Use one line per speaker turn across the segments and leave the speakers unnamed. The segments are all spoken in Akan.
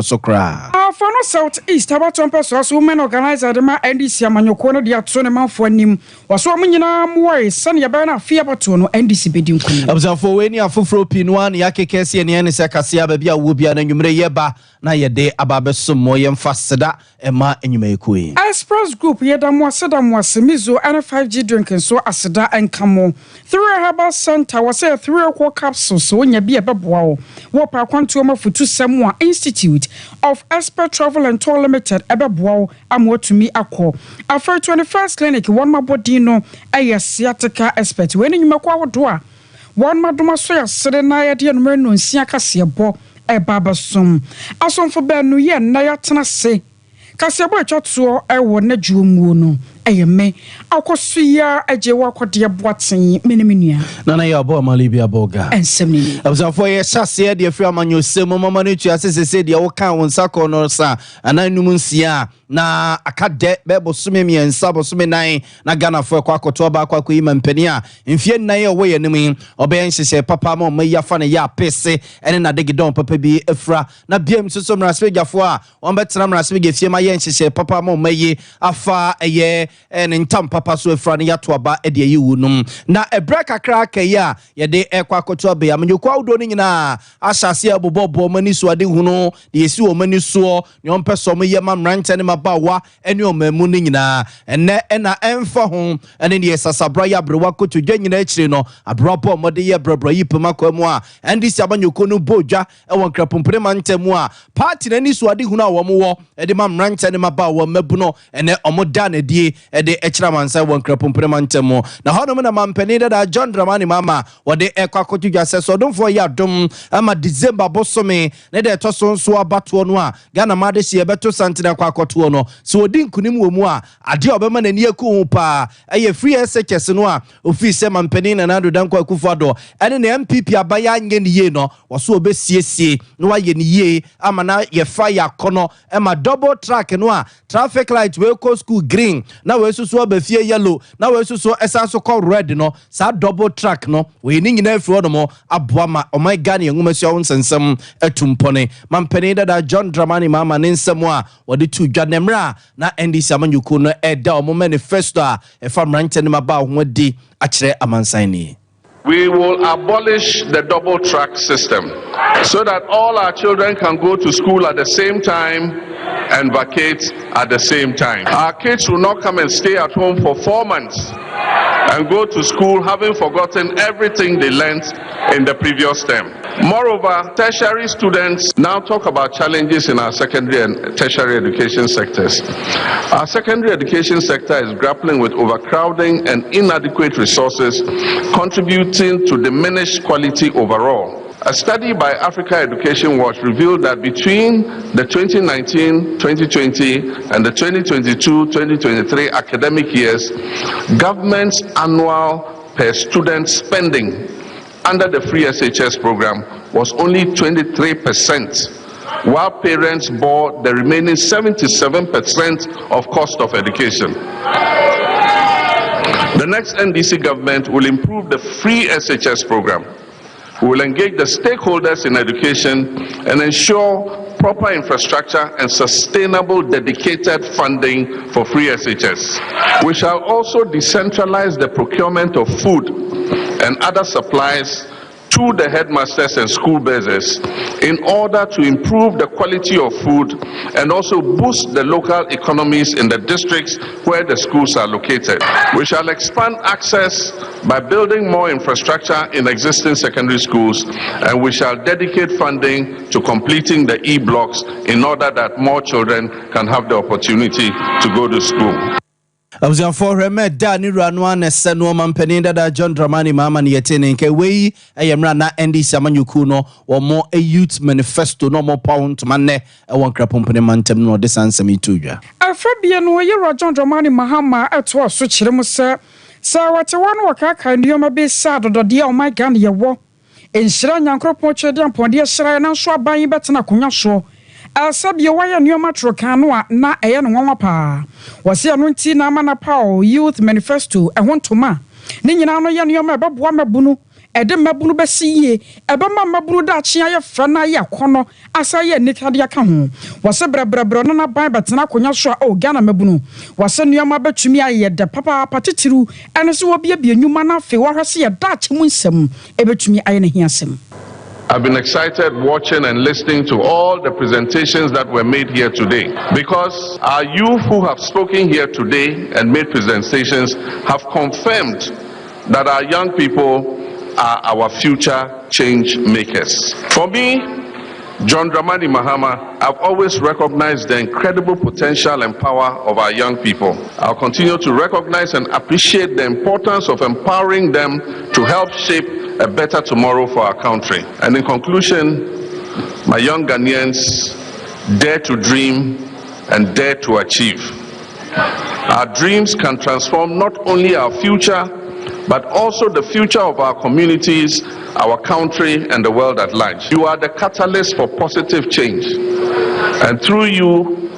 Sokra.
For no Southeast, about 10% women organizer the NDC Amanyoko no dia to ne manfo anim. Waso amnyina moe sane ya ba na fia bato no NDC bedin kunu.
Abzafo we ni afoforo pinwa ne yakekese ne ne sekase abia wo bia na nwumre yeba na yede ababeso moye mfaseda ema enyumaekoi.
Express Group yeda mo aseda mo asemizo and 5G drinking so aseda enkamo. 3 Herbal Center was say 3 o'clock capsules so nya bia beboa wo pa kwanto ma futu Samoa Institute of Expert Travel and Tour Limited ebeboa amotumi akọ. After 21st clinic one mabodi no sciatica expert we nyumekwa wodo a one madoma so ya sere na ya de no no nsia kasebo babasom asomfo ba no ye na ya tena se kasebo etwoto ewo na dwumu no me akoso ya ajewa akode boaten menemenua
nana ya bo malibi aboga
ensemni
abzafo ye sase de afri amanyo semo mama no tua sese de wo kan won sako no sa ananum nsia na akade bebo some miensa bo some nan na Ghana fo akoto ba akwa yi mampani a mfie nan ye wo ye nim obeyen hyehyɛ papa ma ma fa ne ya pese ene na degidon papa bi afra na biem soso mraspegiafo a on betena mraspegia fie ma ye hyehyɛ papa ma yi afa eye en ntam papa so afra ne yato aba e de yiwu num na ebra kakra kaya ye de ekwa akoto be amanyokwa udo ni nyina asase abobobo mani so ade hunu de yesi o mani so ne on peso mo ye mamrante ne mabawa ene o mamu ni nyina ene na emfa ho ene ne sasabra ya brewa koto dwa nyina akire no abropo mode ye brabra yipema kwamu a ndisi abanyoko no bodwa e won krapompre mantemu a party na ni so ade hunu a wo mo wo e de mamrante ne mabawa mabu no ene omoda na die de echira mansa won krapompre mantemu na hono na mampani da John Dramani mama wode ekwa kotudwa seso domfo ya dom ama December bosome ne de toso nso abato no a Ghana made sie beto santina kwa akoto no so odi nkunim wo mu a ade obema na ni eku pa eye free SHS no a ofi se mampani na nado danko akufado ene na MPP abaya nye ni ye no woso obesiesie no waye ni ye ama na ye fire kono ema double track no a traffic light we ko school green na we so abafie yellow na we so esanso call red no sa double track no we ni nyina afro no mo aboa ma oh my God yengumasi a wonsensem atumpone mampani da John Dramani mama nensem a wode tu dwanemra na NDC amanyuku no eda o manifesto a efa mrante ne maba ho di akire amansani.
We will abolish the double track system so that all our children can go to school at the same time and vacate at the same time. Our kids will not come and stay at home for 4 months and go to school having forgotten everything they learned in the previous term. Moreover, tertiary students now talk about challenges in our secondary and tertiary education sectors. Our secondary education sector is grappling with overcrowding and inadequate resources, contributing to diminished quality overall. A study by Africa Education Watch revealed that between the 2019-2020 and the 2022-2023 academic years, government's annual per student spending under the free SHS program was only 23%, while parents bore the remaining 77% of cost of education. The next NDC government will improve the free SHS program. We will engage the stakeholders in education and ensure proper infrastructure and sustainable dedicated funding for free SHS. We shall also decentralize the procurement of food and other supplies to the headmasters and school bases in order to improve the quality of food and also boost the local economies in the districts where the schools are located. We shall expand access by building more infrastructure in existing secondary schools, and we shall dedicate funding to completing the E-blocks in order that more children can have the opportunity to go to school.
Abuzan for reme da ni ranwa na seno mampani da John Dramani mama ni yetene nke wei eyemra na NDC amanyuku no wo mo a youth manifesto no mo pound manne e won krapompene mantem no de sansam itudwa
afabie no ye John Dramani mahama eto aso kire mu se wate wano wakaka ndioma be sa dodode o my God ye wo enhira nyankropon chede ampode hira na so aban betena konya so asabie waya ndioma trokano a na eye no nwa pa wase anu nti na ama na pa youth manifesto e hontoma ni nyina no ye ndioma beboa mabunu ede mabunu besiye ebema mabunu da chia ye frana ye kono asa ye nikade aka ho wase brabra no na ban betena konya so o Ghana mabunu wase nuama betumi aye de papa patitiru ene so obi abie nyuma na fe wahwese ye da chimu nsem ebetumi aye ne hiasem.
I've been excited watching and listening to all the presentations that were made here today, because our youth who have spoken here today and made presentations have confirmed that our young people are our future change makers. For me, John Dramani Mahama, I've always recognized the incredible potential and power of our young people. I'll continue to recognize and appreciate the importance of empowering them to help shape a better tomorrow for our country. And in conclusion, my young Ghanaians, dare to dream and dare to achieve. Our dreams can transform not only our future, but also the future of our communities, our country, and the world at large. You are the catalyst for positive change. And through you,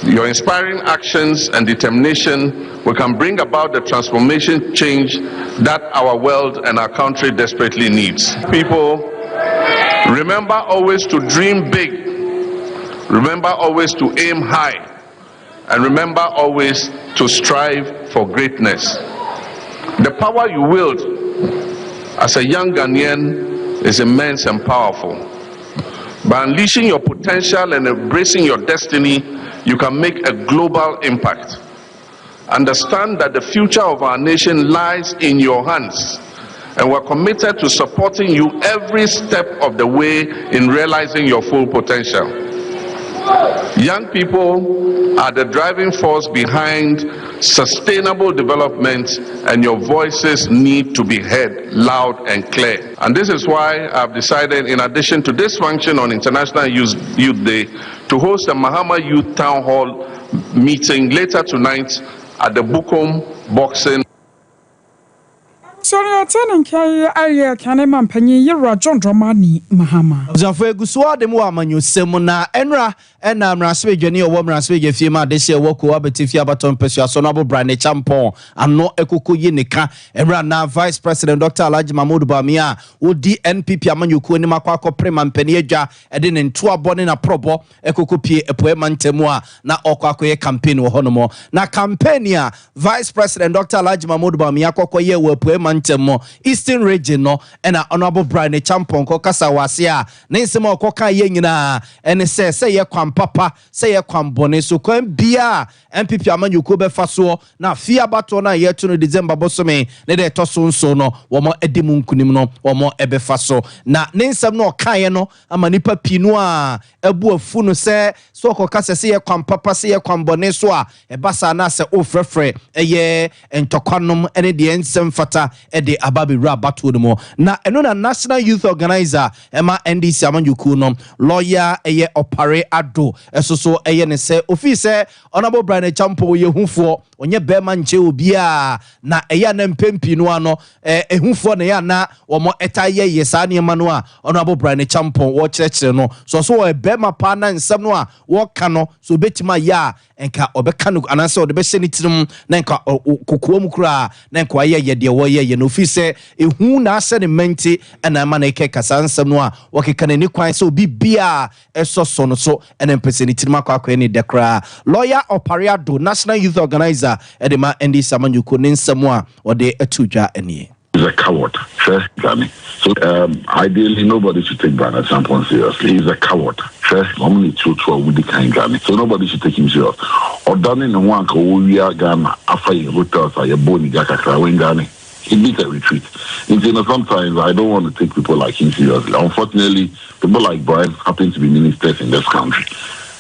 your inspiring actions and determination, we can bring about the transformation change that our world and our country desperately needs. People, remember always to dream big. Remember always to aim high. And remember always to strive for greatness. The power you wield as a young Ghanaian is immense and powerful. By unleashing your potential and embracing your destiny, you can make a global impact. Understand that the future of our nation lies in your hands, and we're committed to supporting you every step of the way in realizing your full potential. Young people are the driving force behind sustainable development, and your voices need to be heard loud and clear. And this is why I've decided, in addition to this function on International Youth Day, to host a Mahama Youth Town Hall meeting later tonight at the Bukom Boxing.
Sorry, attending Kaya Kaneman Penny, Yera John Dramani Mahama.
Zafwe Guswa de Muamanyu Semuna Enra and Raswe Jenny or woman Raswe Fima this year woku abetifia baton pesua sonable brand champon and no ekuku yinika Enra na Vice President Dr. Alhaji Mahmoud Bawumia wo DNPP amanyuku ni makwako preman penieja edin ntua bone na probo ekuku pie epoema ntemu a na okwako ye campaign wo honomo na campaign ya Vice President Dr. Alhaji Mahmoud Bawumia kokoye wo epoema ntemo Eastern region no and honorable brand champon ko kasa wase a ne nsema okoka ye nyina ene se ye papa say ye kwambone so kwan bia MPP amanyuko be faso na fia bato na ye to no December bosome ne de to so no wo mo edimu nkunim no wo mo ebe faso na ne nsem no kaye no amanipa pinu a ebu afu no se so okoka se ye kwampapa se ye kwambone so a ebasa na se ofrefre eye entokwanom ene de nsem fata e de ababe ra bato no mo na eno na National Youth Organizer ema NDC amanyuko no lawyer eye opare ado so eye ne se office honorable Brian Champo ye hufo onye bema nche obi a na eye na mpempi no ano ehufo na ya na omo eta ye yesa ne ma no a honorable Brian Champo wo kyerɛkyerɛ no so bema pa na nsɛm no a wo ka no so betima ya enka obeka no ananse o de be hye ne tirim na enka kokoa mu kura na enka ye de wo ye no office ehu na ase ne menti na ma na eke kasa nsɛm no a wo keka ne kwan se obi bia eso so no so ene mpese ne tirim akwa ni dekra lawyer Opariado National Youth Organizer edema ND Samanyuko ne nsɛm a ode atudwa enie.
He's a coward, first Gani. So ideally nobody should take Brian Champon seriously. He's a coward. First, only two with the kind Gani. So nobody should take him serious. Or done in the one we are Ghana after you hotels are your bony Gakakra when Gani. He needs a retreat. Sometimes I don't want to take people like him seriously. Unfortunately, people like Brian happen to be ministers in this country.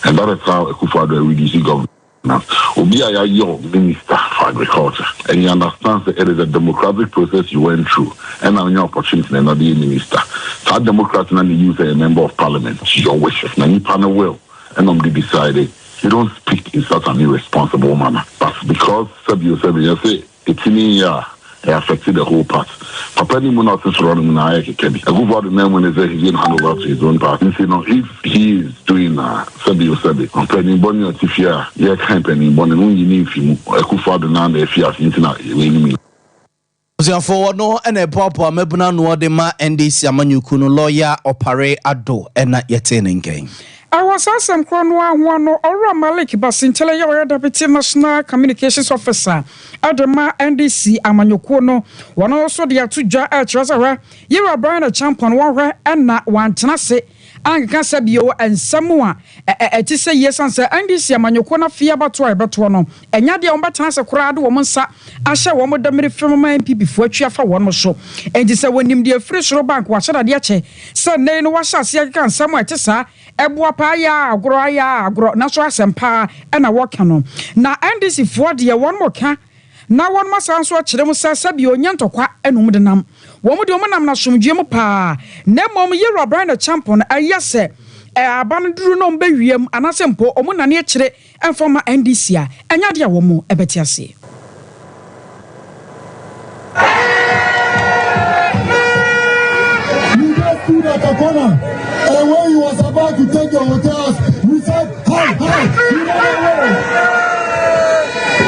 And that is how Akufo-Addo reduces government. Now, Obiaya, your Minister for Agriculture, and he understands that it is a democratic process you went through, and now your opportunity and not the minister. So, Democrats and the youth are a member of parliament. It's your wishes. Now, you panel will, and I'm decided you don't speak in such an irresponsible manner. But because you say it's in here. It affected the whole part. Papa ni muna office running na ayake kebi. I go for the name when he says he's going to hand over to his own party. You know, if he is doing Sebi, I'm planning Bonnie or Tifia, yeah, can't penny Bonnie, no, you need him. I go for the name if he has internet.
Forward no and a pop or mebuna no de ma NDC amanyuku no lawyer opare ado ena yetene game.
I was awesome one or Malik Basintele, your deputy national communications officer. Adama NDC Amanyukono, one also the Atuja Trezara, you are Brian a champion one and not one tenase. Anka sabio and Samoa to say yes and say NDC Amanyukona fear but no and yadi on batans a crowd woman sa asha woman damn from my MP before for one more show and just say when him dear fresh bank was at the so no was as ya can somewhere to sa ebuapaya groya natural sempa and a walk on now NDC for the one more can na one must answer chiremu sa sabio nyanto kwa enumdenam womu de omanam na somdwem pa na mom yero Brian champion ayase aban duru no mbewiem anasempo omunane akire enfoma NDC a enya de womu ebetiase
You just stood at the corner and when you was about to take your hotels we said hi you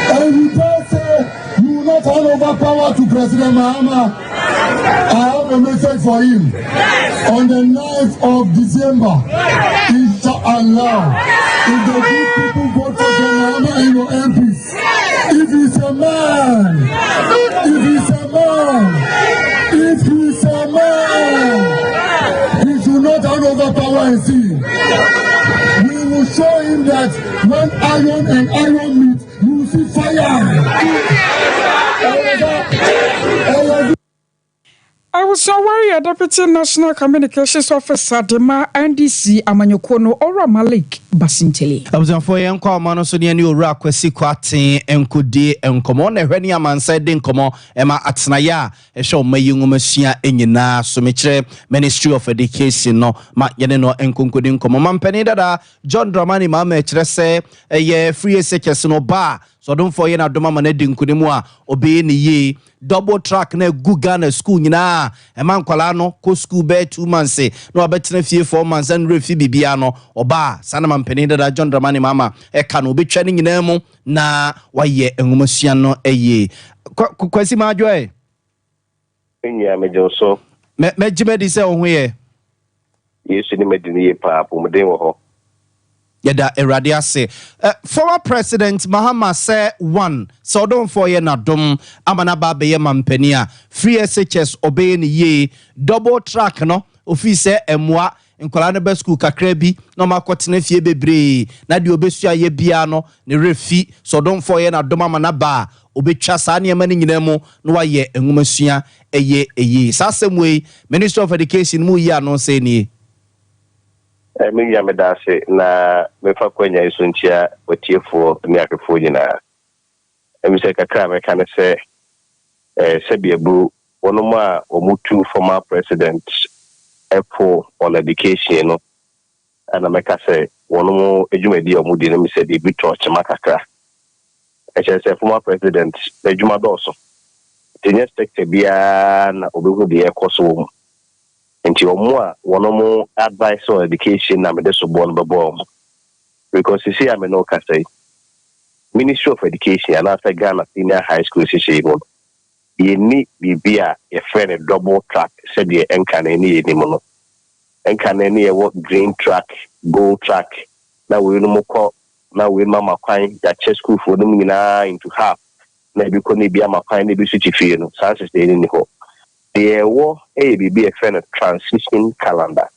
and you just say you will not hand over power to President Mahama. I have a message for him. On the 9th of December, inshallah, if the good people vote for Mahama and your MPs, if he's a man, he should not hand over power and see. We will show him that when iron and iron meet, you will see fire.
I was so worried, Deputy National Communications Officer, Dema NDC Amanyokono, or Malik Basintele.
I was on for young common so near new rock with Sequati and Kudi and Common, and when your man said, Dinkomo, Emma Atsnaya, a show may young Messia in Yana, Sumitre, Ministry of Education, no, Mat Yenno and Kunkudin Common Penida, John Dramani Mame, Tresse, a year free seconds no bar. So don't forget na doma manedin kunimwa obe ni ye double track na guga na school nyina e man kwala no ko school be 2 months no abetena fie 4 months and refi bibia no oba sana mampeni da John Dramani mama e ka no obetwa ni nyina mu na waye enwumasua no eye kwasi majo
enya mejo so
mejimedi se ohun ye
yesu ni medini ye pa pomden wo ho
Yada eradiase former president Mahama say one so don't for ye na dom amana ba be ye mampania free SHS obey ni ye double track no office emwa nkola ne be school kakra bi no makotene fie bebre na de obesua ye bia no ne refi so don't for ye na dom amana ba obetwa sa ne ma ni nyina mu no wa ye enwumasua eye sasemwe Minister of Education mu ye no say ni
me ya medase na mefa kwanya isuntia watiefo ne akefo nyina emise kakra me kan se sebiebu wonomu a omutu former president epo on education no ana meka se wonomu ejumadi omudi no mise de bi torch makakra se former president ejuma doso tinye sector bia na obehu de ekoso nti omo a wonomo advice on education na mede so bon bebo because you see I no ka say Ministry of Education and after Ghana Senior High School Association ye ni bibia ye friend double track said ye enka na ni ni mo no enka na ni ye what green track gold track na we no moko na we mama kwan ya che school for them nyina into half na bi ko ni bia makwan na bi su chifie no chances dey ni ho the war ABB a friend transition calendar.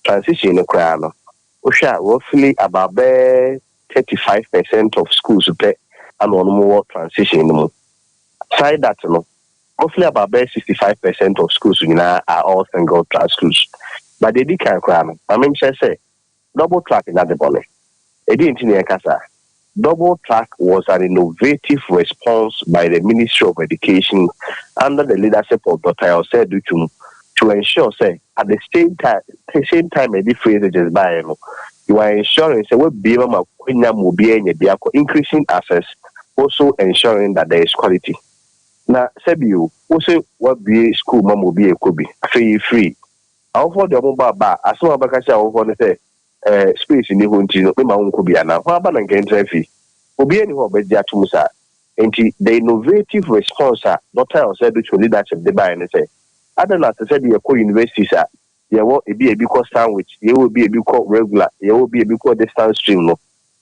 Transition in Krano. Osha roughly about 35% of schools pay and on more transition. Side that no, roughly about 65% of schools are all single track schools. But they did can't cram. I mean, say double track in the bonnet. It didn't in Casa. Double track was an innovative response by the Ministry of Education under the leadership of Dr. Jose Dutum to ensure, say, at the same time, any phrases by you are ensuring, say, what be increasing access, also ensuring that there is quality. Now, Sebiu, also what be school mom will be a could be free. How for the mobile bar, as soon as I say, space in the home to my own could be an about and gain traffic. Obi any ho be dia tumusa And the innovative response Dr. said to leadership the by and say, I don't know to say the universities there will be a because sandwich, there will be a because regular, there will be a because distance stream. No,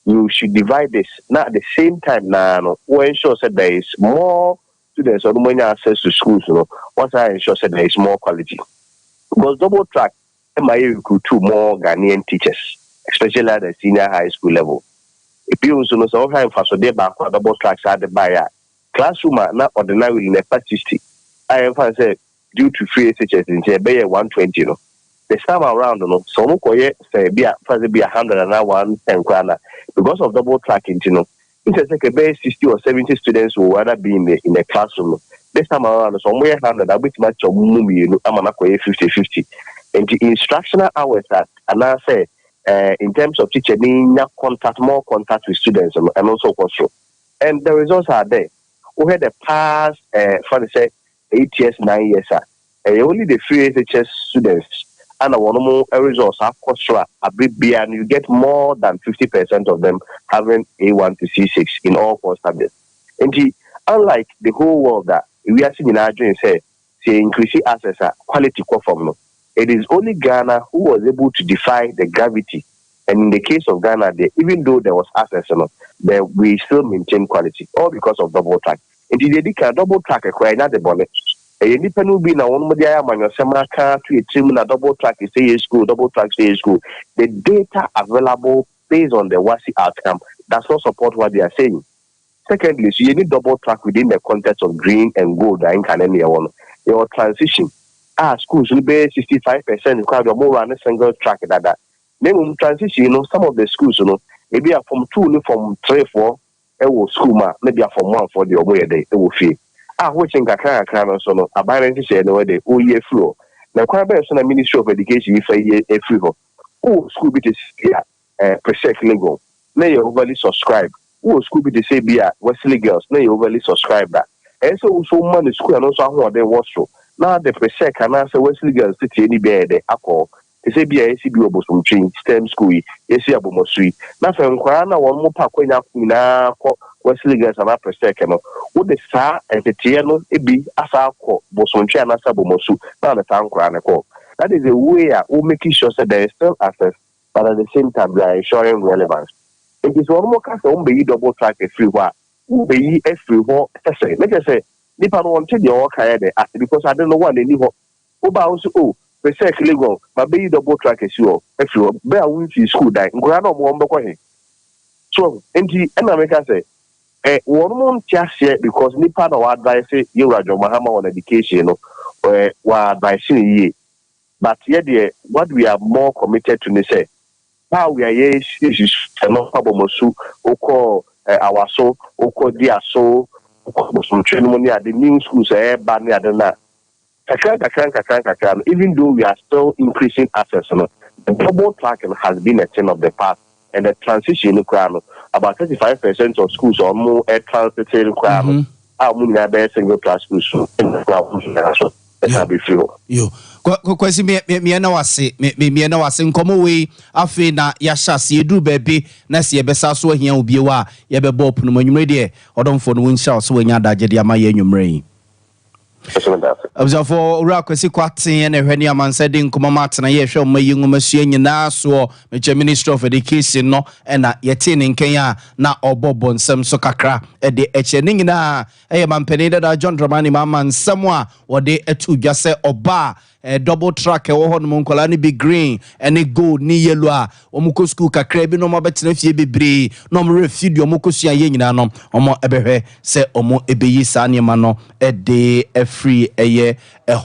you should divide this. Now at the same time now, who ensure that there is more students or more access to schools, once I ensure that there is more quality. Because double track MIA recruit two more Ghanaian teachers, especially at the senior high school level. If you also so how for so they back double tracks at the buyer classroom not ordinarily in a 60. I am say due to free SHS in say 120 no. This time around so say be a 100 and now 110 kwana because of double tracking it's like a 60 or 70 students will rather be in the classroom. This time around so 100 a bit much of mummy I'm not 50-50 and the instructional hours that and I say in terms of teaching, more contact with students and also control. And the results are there. We had the past, for say, 8 years, 9 years, only the free SHS students and more results are control a bit bigger, and you get more than 50% of them having A1 to C6 in all 4 subjects. And unlike the whole world that we are seeing in our dream, say increasing access, quality conform. It is only Ghana who was able to defy the gravity. And in the case of Ghana, even though there was access, we still maintain quality, all because of double track. And they can double track a not the bonnet. A independent will be now one media man, your summer car to a team na double track is say school, double track say school. The data available based on the WASI outcome does not support what they are saying. Secondly, so you need double track within the context of green and gold. I can any one. Your transition. Schools will be 65% crowd or more on a single track that. Then transition, some of the schools, maybe are from 2, from 3, 4, school, maybe are from 1 for the way they will feel. Which in Kakara can also a balance share the way they all year flow. Now, quite a on a Ministry of Education if a year free. School be here, per se legal. Nay overly subscribe. School be the say be at Wesley Girls, nay overly subscribe that. And so money school and also how they was so. Now the per se can answer Wesley Girls city any bed, alcohol. They say be a ACB obos from train STEM school, AC Abomosui. Now from Kwana one more park when na Wesley Girls and upper second. Would the star and the Tiano it be as our call Bosonchi and Asabomosu, now the town Kwana call. That is a way of making sure that there is still access, but at the same time we are ensuring relevance. It is one more cast on be double track a free war. Who be a free war? Like I say, Nippon wanted your work because I don't know what they knew. Oh, we say legal, but be double track as you if you bear with your school die, Grano Womba. So, and America say, one more just yet because Nippon or advice you are Mahama on education or advising ye. But yet, what we are more committed to say, how we are yes, is not Pabomosu, Oko, our soul, Oko, dear soul, some ceremony at the new schools, Bani Adana. Even though we are still increasing access, the double tracking has been a thing of the past, and the transition about 35% of schools are more transiting crowd. Single class schools in the crowd.
Kwesi me na wase nkomo we afi na ya hyase edu baabi na se yebesa so ahia obi wa yebebo pono manwumre de odomfo no wonsha so wanya daje de ama ye nwumre Observe ura kwesi kwaten na hwani amansa de nkomo matena ye hwe omayi ngumasua nyina so meche Ministry of Education no na yete ne nken a na obobo nsem so kakra de eche ne nyina mampeni da John Dramani mama nsem a wode etu dwase oba double track wo ho no nkola ne be green and gold ni yellow a omuko school kakra bi no mabetena fie bebre no mo refidio omuko sua ye nyina no omo ebehwe se omo ebeyi sa ne ma no de free eye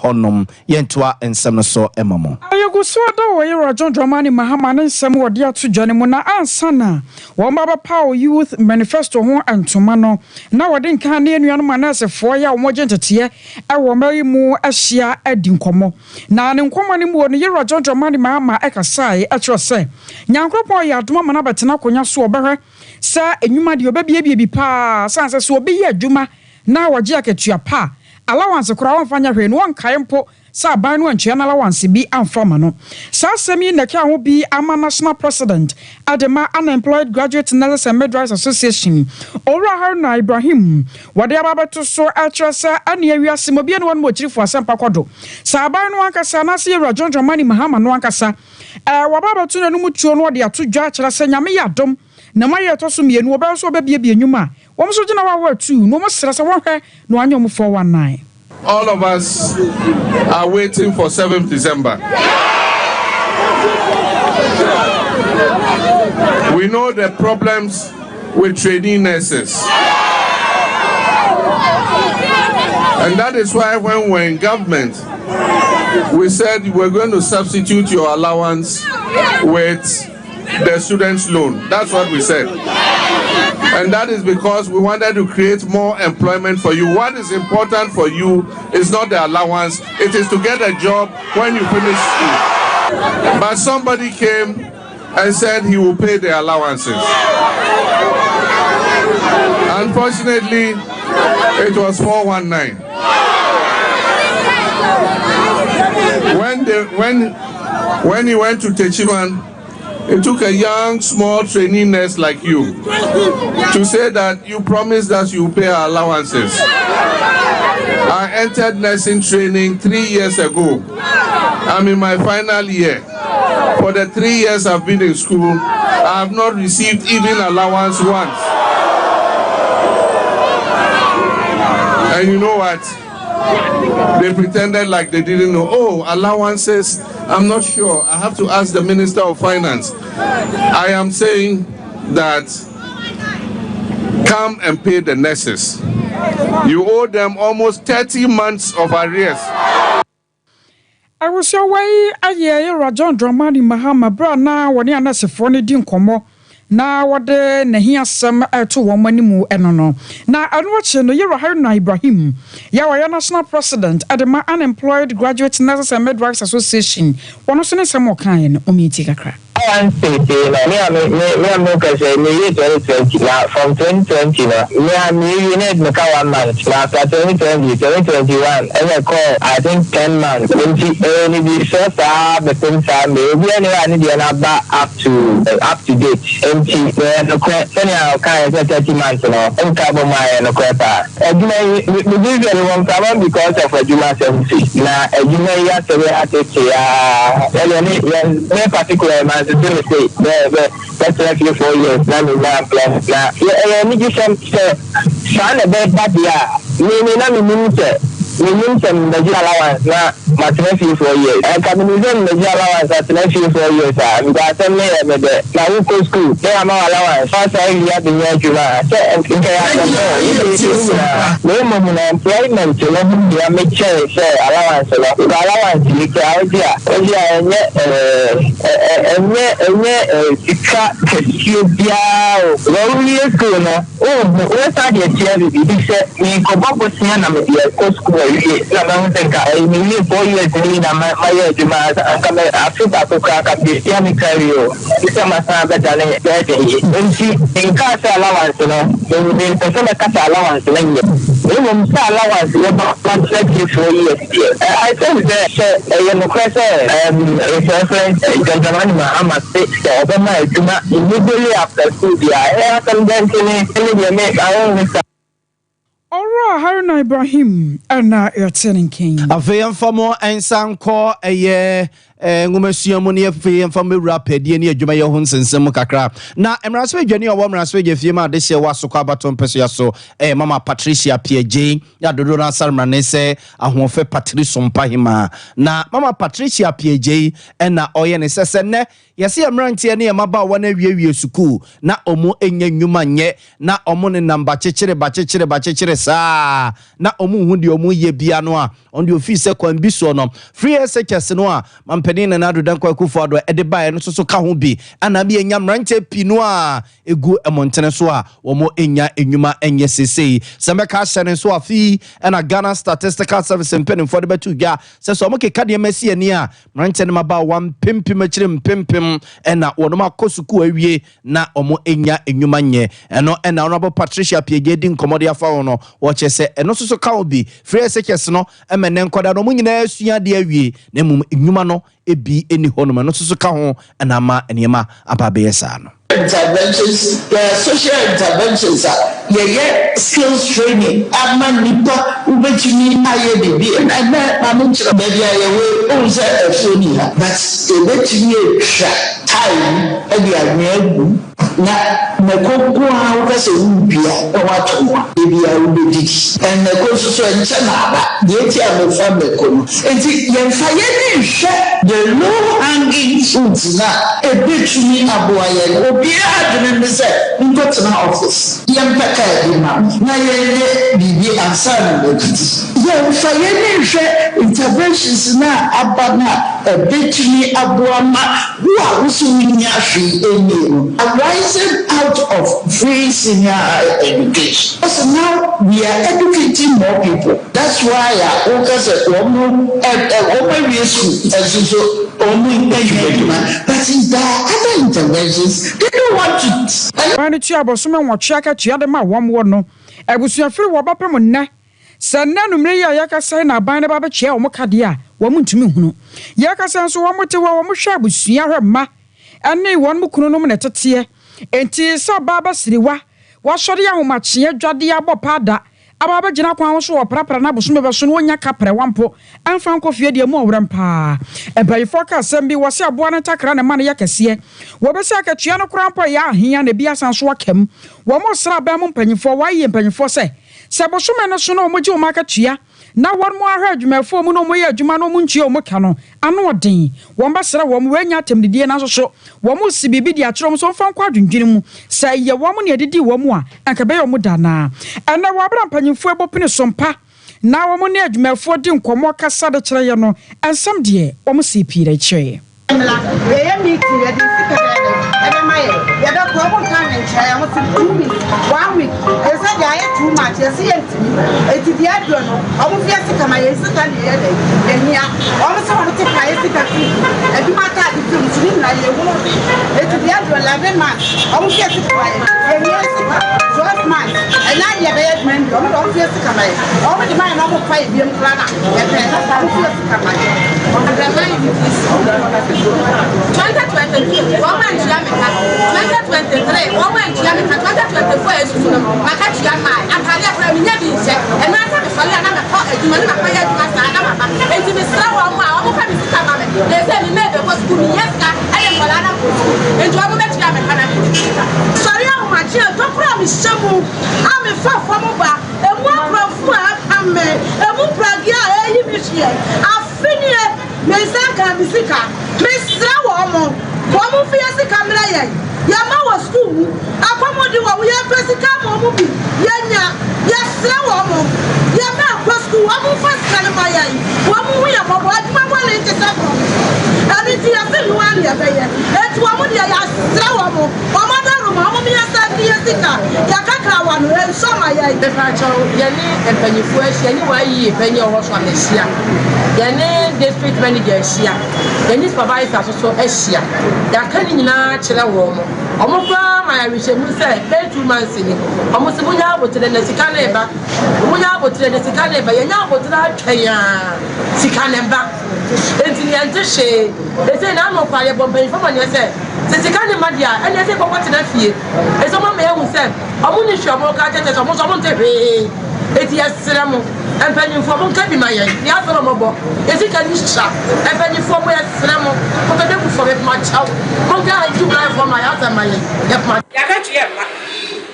honom yentoa ensem no so emamo
ayego so da wo ye John Dramani mahama ne nsem wo de ato dwane mu na ansana wo maba power youth manifesto ho antoma no na wo de nka ne anuano manasefo ya wo mogentete e wo mari mu ahia adi nkomo na ne nkomo ne mu no ye John Dramani mahama ekasai e kiro se nyankropon ya adoma mana betena konya so obehwe sa enwuma de obabie bi pa sanse so obi ye adwuma na waje aketua pa allowance kura won fanya hwe no won kae mpo sa ban no anchia na allowance bi amfama no sa semi na ka ho bi ama national president adema unemployed graduate nurses and midwives association owura Haruna Ibrahim wade ababeto so atrasa ane awiase mo bi ne won mo chirifo asempa kodo sa ban no ankasa na se yewra John Dramani Mahama no ankasa wababeto na no mutuo no de ato dwa akira se nyame yadom na maye to so mienu oba so obabie enwuma wom so gina wa 2 no mo sere se won hwe no anyom 419.
All of us are waiting for 7th December. We know the problems with trainee nurses. And that is why when we're in government, we said we're going to substitute your allowance with the student's loan. That's what we said. And that is because we wanted to create more employment for you. What is important for you is not the allowance. It is to get a job when you finish school. But somebody came and said he will pay the allowances. Unfortunately, it was 419. When he went to Techiman, it took a young, small trainee nurse like you to say that you promised us you pay our allowances. I entered nursing training 3 years ago. I'm in my final year. For the 3 years I've been in school, I have not received even allowance once. And you know what? They pretended like they didn't know. Oh, allowances, I'm not sure. I have to ask the Minister of Finance. I am saying that come and pay the nurses. You owe them almost 30 months of arrears.
I was away a year, John Dramani Mahama, Brana, when you are for any dinkomo. Na wade na hia sam to womani mu enono na anwache no yero Haruna Ibrahim ya wa national president adema unemployed graduate nurses and midwives association wono so ne sam okan no omiti kakra
one state me am no kase me year 2020 na from 2020 na me unit me ka 1 month na after 2021 and I call I think 10 months ni bi so sa be pensa me obi ani dey na ba up to date empty no kwenya ka 30 months no enka bo my no kweta ejuma we usually one problem because of ejuma service na ejuma ya sebe atete ya any particular man to say that's actually 4 years now me na plan na me just say sana be bad ya me na me minimum the allowance na maternity 4 years. And communism the allowance at 4 years. Because some me the na we go school. They am allowance. First I have been here July. No more employment. No make sure allowance. Allowance you can idea. I think I mean 4 years in my demands and come Africa to crack up the Islamic career. This is my son better than in cash allowance, you know, in person cash allowance, even allowance, you know, 4 years. I think that reference gentleman Mahama states overnight immediately after school. I have some then make our own.
Ora Haruna Ibrahim ana Ertening King.
Afeyan famo ensanko eye ngumasuamu ne afeyan famo rapedi ne adwuma ye ho nsensem kakra. Na emraso adwani owo emraso agefie ma de hye wasokwa baton peso yaso mama Patricia PJ ya dodo na salma ne se ahofe Patricia Sompa hima. Na mama Patricia PJ na oye ne sese ne yesi emrantie ne maba wana wiewie suku na omo enya nnwuma nye na omo ne namba chechire sa na omo hu de omo ye bia no a on de office kwan bi so no free SHS no a panin na ado dan kwakufu ado e de bae no so ka ho bi ana bi enya mranche pinu a egu emontene so a wo mo enya enwuma enye sesei semeka hyene so afi na Ghana Statistical Service mpeni for the betu dwa se so mo keka de masi ani a mranche ne maba 1 pimpim akire mpimpim na wono makosuku awie na omo enya enwuma nye eno na honorable Patricia Piege di nkomode afa wono wo che se eno so ka obi free sekes no emene nkoda no mo nyina asua de awie na mum enwuma no ebi eni hono no so ka ho na ma enema ababe yesa no
interventions, social interventions, skills training, nipa ubetumi aye bibi and I mention maybe I will also a phone but ubetumi time and na mekoko a ukase ubia e watwa bia ubedi and mekoko so enche na aba de ti amefa mekono enti yemfa ye ni hwe the low hanging fruits na ebetumi aboaye obi adwene ne se nkotena office yempeka edima na ye bibi ansana bekiti yemfa ye ni hwe interventions na abana ebetumi aboama wo a wusu nya hwe eni arising out of free senior education. So now we are educating more people. That's why I focus at school but in the other interventions, they don't want to.
When it's about someone what check at Yadama one more no, I was your free wabapamona. Sananu Mria Yaka sign a bind about a chair or Mokadia, woman to me. Yaka sounds one more to one more shabu, Sierra Ma. Ane one mukuno netatie enti so baba siriwa wa sori ya homachi adwade abopada ababa gina kwan so oprapra na boso mebeso no onya kapre wampo amfa nkofie de mu owrampa ebayifo ka sembi wose aboa na takra na man yakese wo be se akatua no krampa ya ahia na bia sanso akam wo mo sra ba mo mpanyifo wa ye mpanyifo se boso me no so no mo gi o makatua na won mo ahwa adwumafo mu no mo ye adwuma no mo ntua o mo ka no ano odin won ba sra wo mo wanya temdidie na so wo mo si bibi di atrom so fa nkwa adwundwene mu sa ye wo mo ne adidi wo mo a anka be yo mo dana ana wo abra mpanyimfo ebopene sompa na wo mo ne adwumafo di nkomo kasa de kire ye no ansam de wo mo si pire kire
ye meeting ye di sikere ebe maye ye da ko mo kan nche ya mo 2 weeks 1 week e se ja ye too much ye se yentimi eti di adro no o mo fie sika ma ye sika ni ye de enia o mo se mo te pa ye sika fi e bi mata di tumi tumi na ye wo eti di adro 11 months o mo fie sika ma ye ni sika 12 months e na ye be ye men o mo fie sika ma ye o mo di ma na mo fa ye bi em kra na ye pe o fie sika ma ye o mo da ma ye 2022, 1 month Jamaica, 2023, 1 month Jamaica, 2024 is Makati Yamai, and Talia from Yabice, and Mata Solana, and Jumana, and to the Slow, they said we made the was Kumiaska, and Polana, and Jomet Jamaica. Sorry, my dear, don't promise Shamu, I'm a far from Oba, and one from I'm a Mupragia, I finish. Mesaka bisika Mr. Womo Womo fiasi kamera ye Yama was school Akomodi wa we pesika mo bi Yanya Yasra Womo Yama was school Womo fast kalema ye Womo we abobo aduma wale ntisako Ani ti afi nuani abeye Etu womo dia Yasra Womo Womo da ruma Womo yasa fiasika Yakaka wanu Ensoma ye Defacho Yeni empanyifu Yeni wa yi penye owo amesia Yeni district manager Shia. The news supervisor also Asia. They are coming now, Chilawom. Omokra, my wish, and say, 2 months in it. Almost Muya to the Sikaneba, Muya to the Sikaneba, and now to that Sikaneba. It's in the antishe. They say, I'm not quite a bomb from when you say, Sikanemadia, and they say, what's in that fear? As someone may have said, I'm only sure more catches almost on the way. It's yes, Seramo. And penny for Moncabi Maya, the other mobile. Is it a shop? And penny for where Seramo, for the devil for it much out. Monca, I do buy for my other money. Yakachia.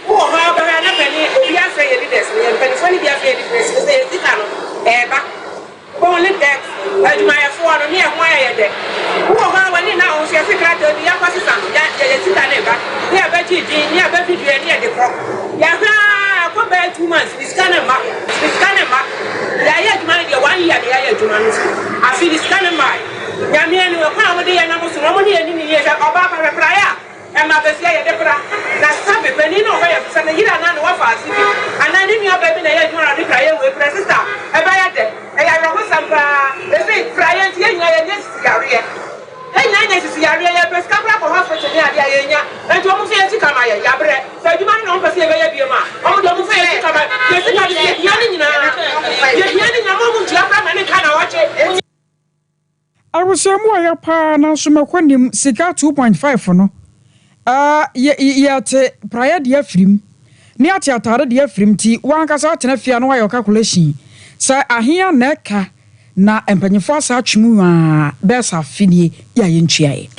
Oh, however, I never knew. We are saying this. We are penny be afraid of this. They sit down. Eba. Only that. And my phone near why I did. Who are when now? She has a crack of the Yapasisan. Yatsitaneba. Near Betty, near Betty, near the crop. Yaha. 2 months, this kind of mark, the 1 year, the I feel this kind of mind. Yamian will come with the animals, nobody any years about my prayer. And my best year, that's something, but you know, and you don't know what I see. And I didn't have baby, I don't cry with President. I buy it. I wrote some, they say, Friday, yes, Garia. Hey, Nana, is Garia, press couple of hospital, and to almost say, come my Yabre. So you might not see a baby. Oh, don't say, come on. You're yanning a moment to have any kind of watch it.
I was somewhere pa na sumakwanim sika 2.5 no. Yate prior dear film. Near Tiatara dear film tea, one cast out in a fiano your calculation. Sir, I hear neka na empenifo sachmu besa fini ya yinchie.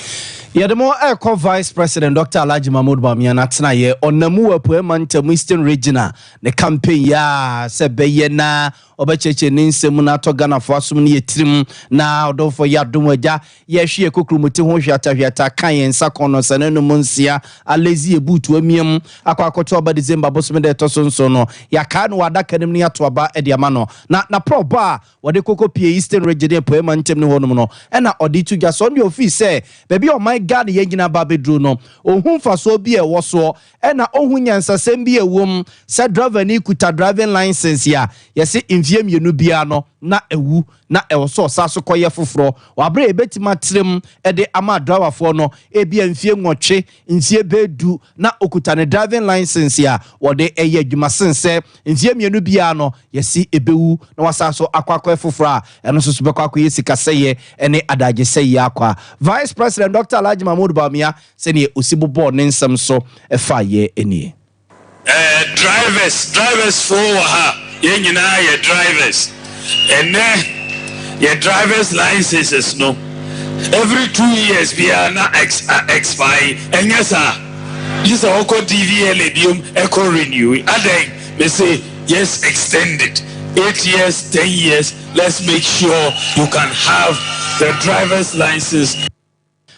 Yademo Eko Vice President Dr. Alhaji Mahmoud Bawumia natena ye onamu apuema ntemu Eastern Regional ne campaign ya sebeye na obecheche ne nsemu na to Ghana fo asum ne yetirim na odofo yadom agya ye hwe ekokrumuti ho hwata kan yensa kono sananu munsia alezi ebutu amiem akwakoto oba December bosome de tosonso no yaka no wadaka nim ne ato aba ede ama no na proba wode kokopie Eastern Regional apuema ntem ne honum no ena oditu gya so ne office baby o my God yengina babedru no ohun faso bi e woso ena ohun nyansasem bi ewom se driver ni kuta driving license ya yesi mfie mienu bia no na ewu na ewoso saso koye foforo wabre ebetima trem ede ama driver fo no ebia mfie nwotwe mfie bedu na okuta ne driving license ya wode eye adwuma sense mfie mienu bia no yesi ebewu na wasaso akwakwa foforo eno soso bekwa akoye sikaseye ene adaje seye akwa Vice President Dr. Alhaji Mahmoud Bawumia sene osibobo ne nsem so efa ye eni
drivers for ha ye nyina ye drivers and your driver's licenses no every 2 years we are not expire and yes sir this are oko DVL edium eco renew and they say yes extended 8 years 10 years let's make sure you can have the driver's license.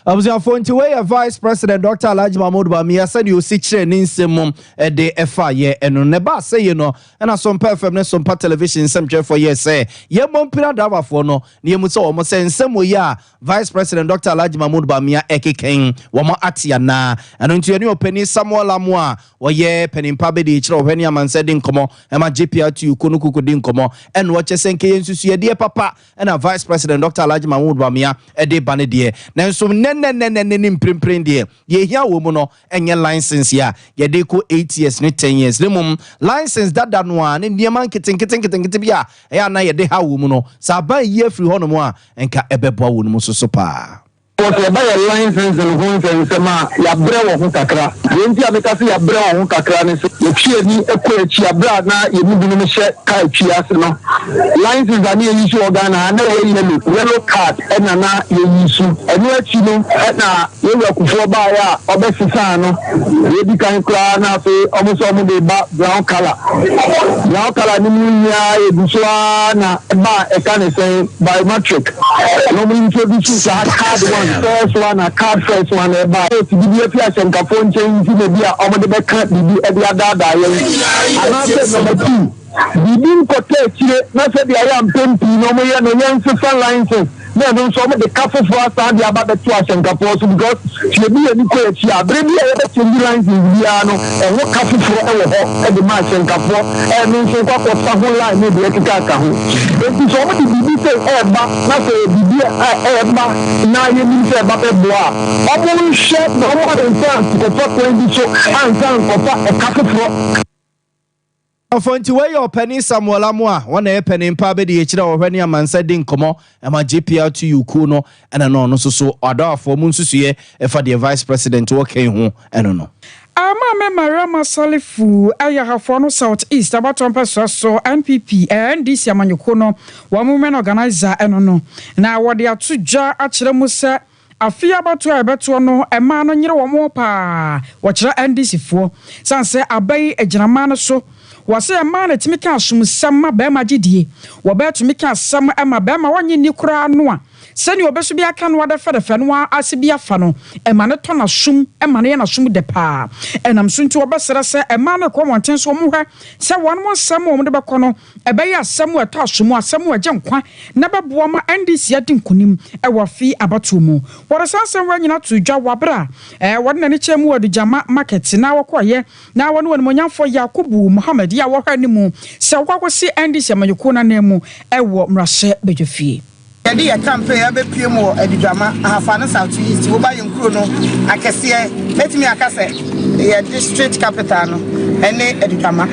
Abuzia fonti we Vice President Dr. Alhaji Mahmoud Bawumia said you see chere ni nsem de efa ye eno ne ba say you know and Sompa FM ne Sompa television nsem chere for ye say ye mompira driver for no ne yemu so omo say nsem we ya Vice President Dr. Alhaji Mahmoud Bawumia ekeken wo mo atia na eno ntu eni openi Samuel Amwa wo ye penimpa be de chere ohwani amanse de nkomo e ma GPR2 kono kuku de nkomo eno wo chesenke yensusu ye de papa ena Vice President Dr. Alhaji Mahmoud Bawumia e de bane de na nso ne mprempren de ye hia wo mu no enye license ya ye de ko 8 years ne 10 years ne mum license dada no a ne niam nkete bia ya na ye de ha wo mu no sa ban ye free ho no mu a enka ebebo wo no mu so pa
What about license and homes and Sama, Yabra or Hutakra? When you make us Yabra or Hutakra, if she had a queer Chiabra, you wouldn't share Kai Chiasano. License are near issue organ, and yellow card, and Anna, you issue. And what you know, Edna, you work for Baya, or Bessano, you can cry now, say almost all the brown color. Brown color, Nimunia, Buswana, a can say biometric. No means introduce that card one. First one, a card first one, about to be a piece and phone change in the beer, over the back, the other. And after number 2, the being protect you, not that I am 20, no more than a young sister license. No, don't show me the castle for us and the about the trash and capos because she be a new coach. Yeah, bring me a change lines in Viano and what castle for the match and capo and then so what was the whole line maybe a cacaho. It is already be say not a now you need to have a bois. I will share no more than chance to fuck when you show and a castle for.
Fonti we your penny Samuel Amwa one e penny pa be de kire ohwani amansa din komo e ma GPR2 ku no ena no so adafo mu nsusue e fa the Vice President wo kan ho eno no
ama me Marama Salifu aya hafo no South East abaton peso so NPP NDC amanyoko no wa movement organizer eno no na wode atudwa akire mu se afia bato ebeto no ema no nyire wo mo pa wo kire NDC fo sanse abai aginama no so wase ema na timika asum sama be ma gidie wo be tumika asam ema be ma wonye ni kura no a sani obeso bi aka no wada fe no ase bi afa no ema ne to na sum ema ne na sum de pa enam so nti obesere se ema na ko wonten so mo hwe se won mo nsam mo de bekọ no ebe ya asam eto asum asam agye nkwa na beboa ma NDC adi nkonim e wo fi abatu mu wore sansem wa nyina to dwa wabra wode na ne chemu wadu jama market na wokoye na wone won monyamfo Yakubu Muhammad ya wo hwa ni mu se wokosi NDC amanyuko na nemu e wo mrahye bedwafie
yadi ya campaign abepie mu adidwama ahafa no South East wo ba yenkuro no akese betimi akase ye district capital no ene adidwama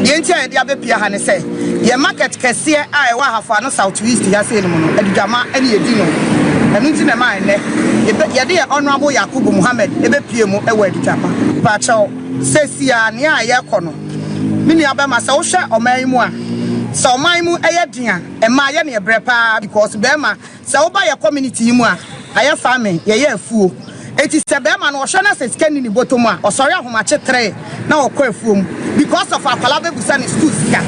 ye ntia yadi abepie ha ne se ye market kese a e wa ahafa no South East ya se no no adidwama ene yedi no enu nti na ma ne yadi ya honorable Yakubu Muhammad ebepie mu e wa adidwama pa chaw sesia ne a ye kono mini abema se wo hwe oman mu a so my mu ayedin e ma ye ne ebrepa because be ma se wo ba ye community mu a aye farming ye afuo eti se be ma no hwe na se skani ni botom a osori ahomache 3 na okọ afuo mu because of akwala be busa ni school sika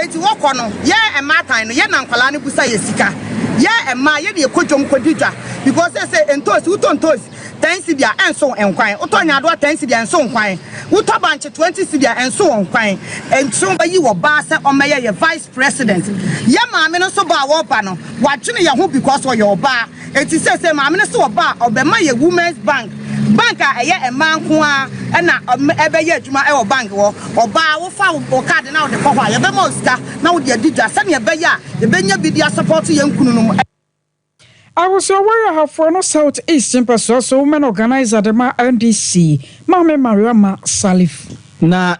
eti wo kọ no ye e ma tan no ye na nkwala ni busa ye sika ye e ma ye ne kodwom kodidwa because say entos utontos 10 sidia enso enkwan utonya do 10 sidia enso enkwan uto banche 20 sidia enso enkwan enso ba yi wo ba se omeye ye vice president ye maame no so ba wo ba no wadwene ye ho because wo ye ba enti say maame no so wo ba obema ye women's bank a eye emanko a na ebe ye adwuma e wo bank wo oba wo fa wo card na wo de kọ hwa ye be ma osika na wo de adidwa se ne ebe ya ye benya bidia support ye nkunu no
I was aware of for no South East so women organizer the NDC Mame Mariama Salif
na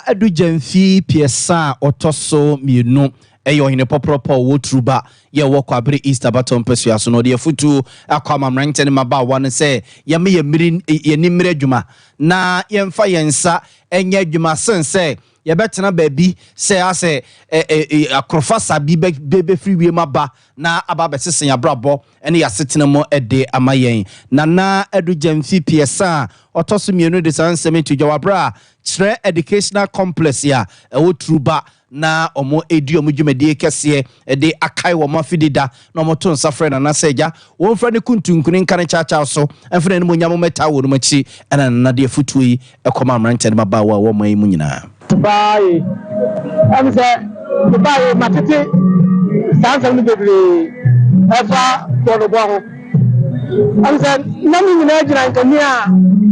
adu jamfi piesa otoso mienu eyo hine popropo wo truba ye wo kwabere East Abaton pesua so no de futu akwama mrenten maba wan se ye me ye miri ye ni mire dwuma na ye mfa ye nsa enye dwuma sense ye betena baabi se ase akrofa sabi be free maba na aba besesen ya brabo ene ya setena mo ede amayen na adu jamfi piesa otoso mienu de sanseme to jawabra chere educational complex ya wo truba na omo edi omo dwumade kese de akai wo mafidida na omo to nsafre na naseja wo mfra ne kuntunkuni nkan chacha so mfra ne monyamo meta wo no machi ana na de futuyi ekoma mranten mabawa wo mai mu nyina
bye amse bye matete sansan ni bebre efa bono boho amse nami nyina jira nkania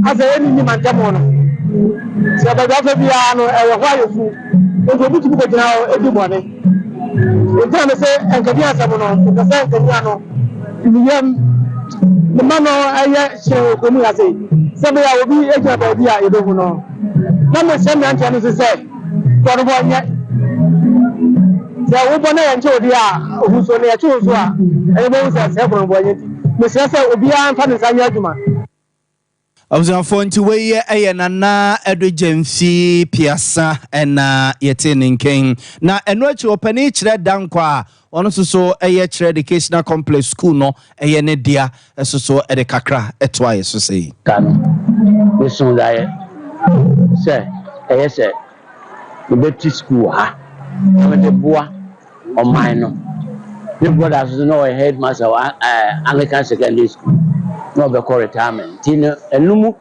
asa eni ni mantamo no se ba fa bia no e wo hwa yefu nti obi tubu gina edi bone nti na se enkadi asamo no ka se enkadi ano yem the man aye she ko mu ase se be ya obi eja ba bia edohu no na me se me antia no se ko bo nya se wo bona ya nche odi a ohu so ne ya che ozo a e bo se ko bo nya me se obi a mfa ne sa nya adwuma
Observe nti weye eye na edo jamfi piasa ena yete ninken na eno achi opani kire dankwa ono so eye kire educational complex school no eye ne dia so ede kakra eto aye so sei
kan besun dae se eye se ubeti school ha de boa o mine no the brothers no headmaster Anglican secondary school no be call retirement tin enumu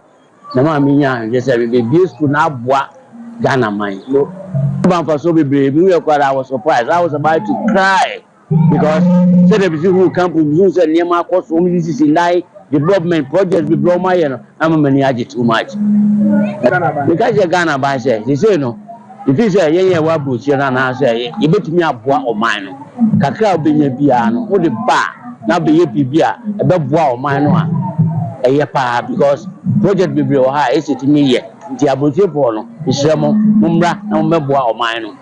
na ma minya je say be school na aboa Ghana man no ban for so be brave we kwara I was surprised I was about to cry because say the people who camp who say niam akọ so mi sisi nai development projects be blow my no am many age too much because Ghana ba say no if you say ye wa buchi na say ye betumi aboa o man no kakra obenya bia no wo de ba na be ye bibia e be boa o man no a eye pa because project be o ha esitimi ye nti abotefo no isremo mumra na mmeboa o man no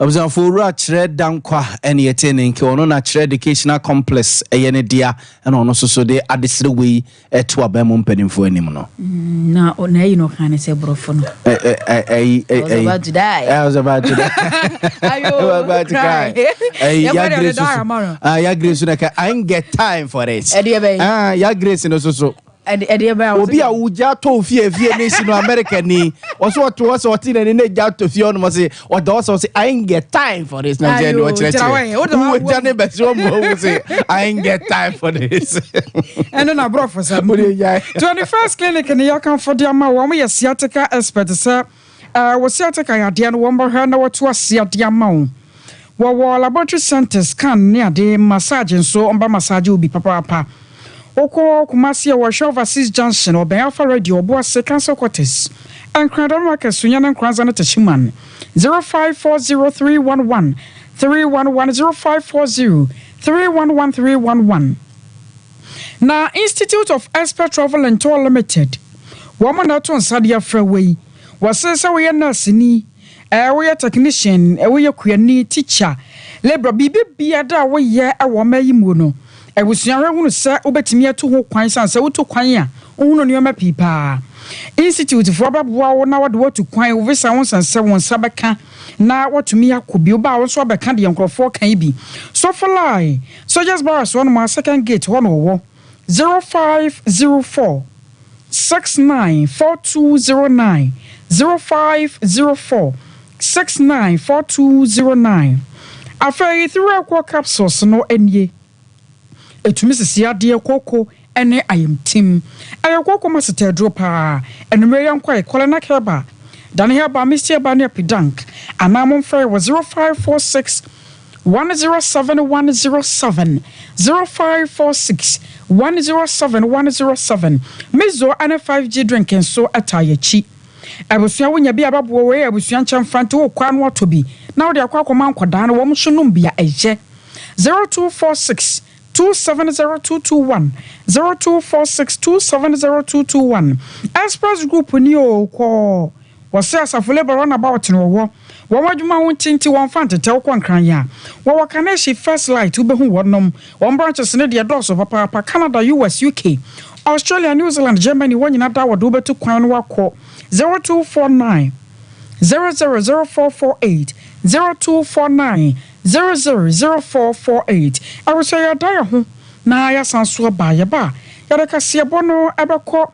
observe for kire dankwa ene yete ninke ono na kire educational complex eye ne dia ena ono so de adesere we eto abam mpanimfo anim no
na ona yi no kan se brofo no
I was about to die ya grace na ka I ain't get time for it ya grace no so obi a wuja to fie ne si no America ni also to us what in ne ja to fie on say what also say I ain't get time for this na je no church who jane be so mo say I ain't get time for this
and na bro for some 21st clinic in yakan for the ama wo ye sciatica expert sir wo sciatica ya de no wo mba na wo to asiade ama wo laboratory center scan ne ade massage so omba massage obi papa Oko Kumasi wa Overseas Junction or Alpha Radio Boase Council Quarters and Cradamaka Sunyan and Kranzana Tashiman 0540311311 0540311311. Now Institute of Expert Travel and Tour Limited woman out on Sadia Freeway was says we are nursing we are technician we are queer teacher labor bibi biada we ye a woman yimuno. I was young, sir, obetimi to ho kwan san se woto kwan a ohunu nioma pipa institute for babwa na wode woto kwan wo visa won san se won sabeka na wotumi akobi oba won so abeka de enkrofo kan bi so for lie so just bars one my second gate one wo 0504 694209 0504 694209 afei 3 capsules no enie etumi sisi ade koko ene ayem tim ayekoko masete dropa enumere yankwa ekola na keba dan heba mr ba ne pidank anamon frey was 0546 107107 0546 107107 mezo ana 5G drinking so atayechi abusua wonya bia babwo we abusua ncham frante wo kwa no otobi na wo de akwa akoma nkoda na wo mso no bia eje 0246 270221 0246270221 Express Group ni okwo wose asafule baron about no wo wadwuma won tinti won fante te wo nkran ya wo kana shi first light ubehu wonom won branches ne de doso papa Canada US UK Australia New Zealand Germany wonyina da wodo betu kwan no wakọ 0249 000448 0249 000448 I will say ya ho na ya sanso ba ya ba ya de kase bono ebekọ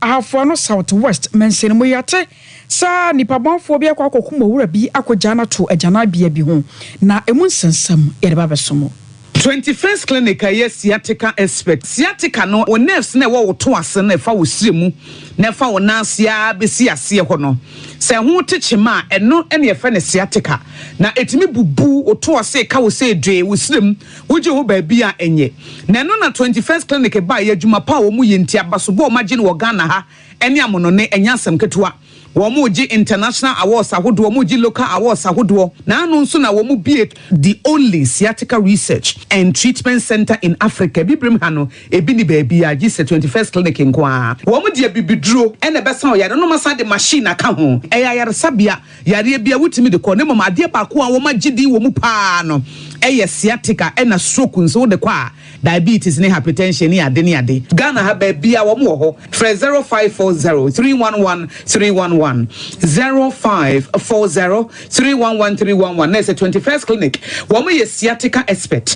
ahafo no southwest mensen mo yate sa nipa bonfo bi akọ akokuma wura bi akọja na to ajana bia bi ho na emu nsensam ya de ba besomo
21st clinic a sciatica expert sciatica no o nerves na wo to ase na fa wo siremu na fa wo nansia besi ase ho no se ho techema eno ene ye fa ne sciatica na etimi bubu o to ase ka wo se dwe wo sirem wo je ho ba bia enye na no na 21st clinic ba ye adwuma pa wo mu ye ntia basobo o magine wo Ghana ha ene amono ne enyasem ketewa Womuji international awards ahodo womuji local awards ahodo na anu nso na womu be the only sciatica research and treatment center in Africa bibrim hano ebi ni baby a gise 21st clinic nkoa womu de bibiduro ene besa o yare no masa de machine aka ho yare sabia yare bia wutimi de ko ne mama ade ba ko a womu gidi womu pa no sciatica ena stroke nso de kwa diabetes ne hypertension ne ade Ghana ha ba bia womu ho 0540 311 311 0540 311 311 That's a 21st clinic. Woman is sciatica expert.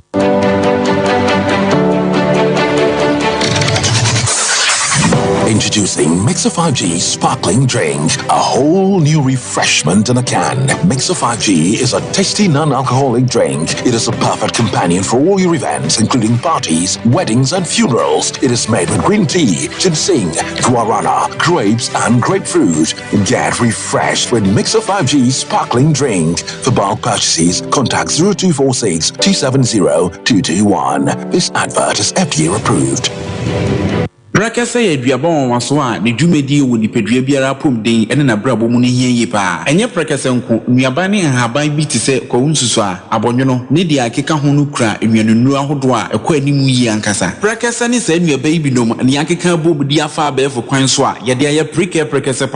Introducing Mixer 5G Sparkling Drink, a whole new refreshment in a can. Mixer 5G is a tasty non-alcoholic drink. It is a perfect companion for all your events, including parties, weddings, and funerals. It is made with green tea, ginseng, guarana, grapes, and grapefruit. Get refreshed with Mixer 5G Sparkling Drink. For bulk purchases, contact 0246 270 221. This advert is FDA approved.
Brakasa ye duabon waso a ne dwumedi wo nipadua biara pom den ene na brabo mu ne hieye pa enye brakasa nko nuaba ne haban bi te se ko nsusu a abonwono ne dia akeka ho no kura enwanunu ahodo a ekọ animu yi ankasa brakasa ne sa nuaba yi binom ne akeka bobudi afa abefo kwan so a ye de aye brakasa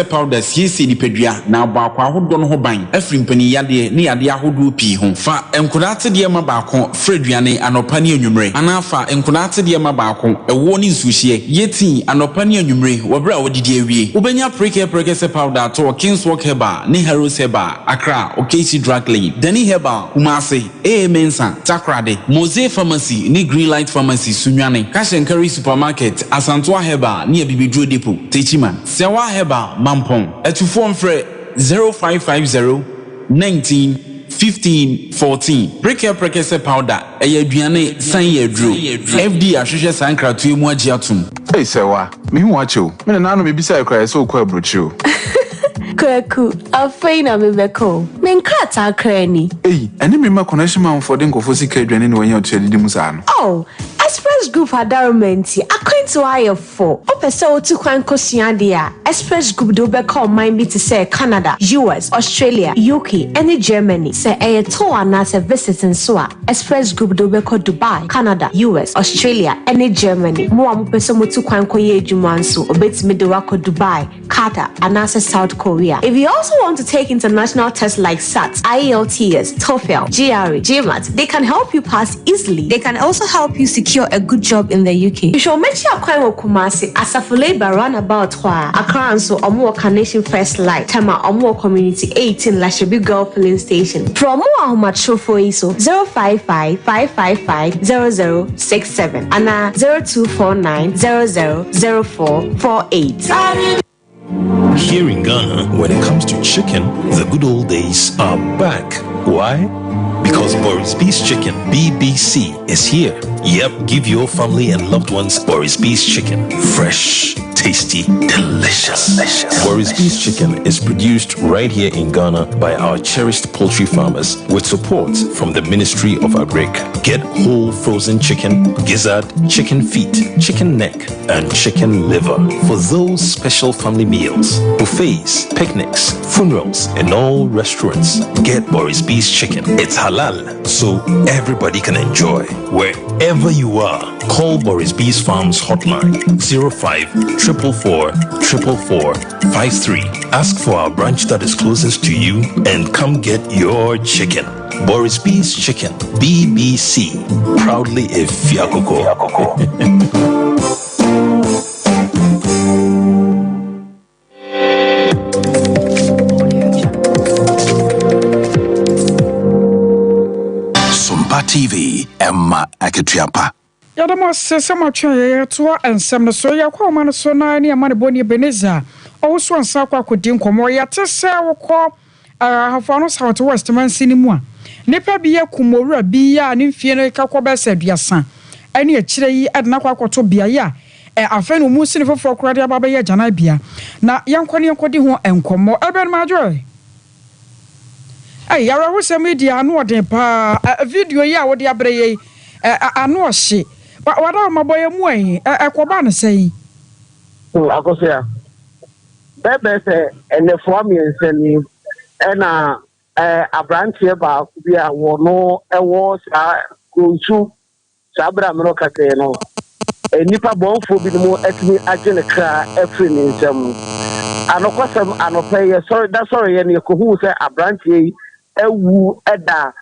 powder siesi nipadua na aba akwa ahodo no ho ban afri mpani yade ne yade ahodo pi ho fa enkodate de ma baako freduane anopa ne enwumre anafa enkodate de ma baako warning sushi, yeti, and opania numre, wabra wodidi awie. Ubenya preke se powder to Kingswalk Heba, ni Heroes Heba, Accra, Okesi Drug Lane, Denny Heba, Kumasi, Mensa, Takrade, Mose Pharmacy, ni Green Light Pharmacy, Sunyane, Cash and Carry Supermarket, Asantwa Heba, near Bibidro Depot, Techiman, Sewa Heba, Mampong, to form fre 0550 19 15 14. Preke se powder, Aduane Sanye Drew, FD Ashisha Sankra to Muajiatum.
Hey, Sewa, me watch you. Me and Nano may be so quite brutal.
Kwaku, afraina mebeko. Menkrata krani.
Hey, and me my connection man for den go for sick when you're telling musano.
Oh, Express Group adarumenti. According to IF4, Opeso to Kwan Kosiadia. Express Group do beko mind me to say Canada, US, Australia, UK, and Germany. Say a tour and as a visit in Swa. Express Group do beko Dubai, Canada, US, Australia, and Germany. More Mupeso to Kwan Koye Jumansu, Obet Midowako Dubai, Qatar, and as South Korea. If you also want to take international tests like SAT, IELTS, TOEFL, GRE, GMAT, they can help you pass easily. They can also help you secure a good job in the UK. You should make sure you Kumasi Asafule Roundabout Accra so Omo Nation First Light, Tema Omo Community 18 Lashabi Girl Filling Station. For more Humacho for ISO 055 555 0067 and 0249 000448.
Here in Ghana, when it comes to chicken, the good old days are back. Why? Because Boris Beef's Chicken, BBC, is here. Yep, give your family and loved ones Boris Beef's Chicken. Fresh, tasty, delicious. Boris Beef's Chicken is produced right here in Ghana by our cherished poultry farmers with support from the Ministry of Agric. Get whole frozen chicken, gizzard, chicken feet, chicken neck, and chicken liver for those special family meals, buffets, picnics, funerals, and all restaurants. Get Boris Beef's Chicken. It's halal, so everybody can enjoy. Wherever you are, call Boris Beef's Farms hotline 05-444-444-53. Ask for our branch that is closest to you and come get your chicken. Boris Beef's Chicken, BBC, proudly a Fiakoko.
TV, Emma Akitiapa.
Yadamo says so much to and some the soya common so near money boni beneza. Also on Saka could drink more yet to say or call have found us how to Westman cinema. Nepa be a kumora be an infiano cacoba said your son. Any a chile at Nakako to be a ya. A friend who moves in for Cradia Babaya Janabia. Now, young Quanian Codiho and Como Urban Major. Hey, yara wo se media no den pa video ya wo de abreye ano hye wada maboye mu an ekoba ne sei
akosia bebe se ene fo mi nsani na abrantie ba bi a wo no ewo sa kunsu sabra mro kake no nipa bonfo bi mu atimi agene kra afri ni nsam anokosam anopeye sorry ye ne ko hu se abrantie ewu eda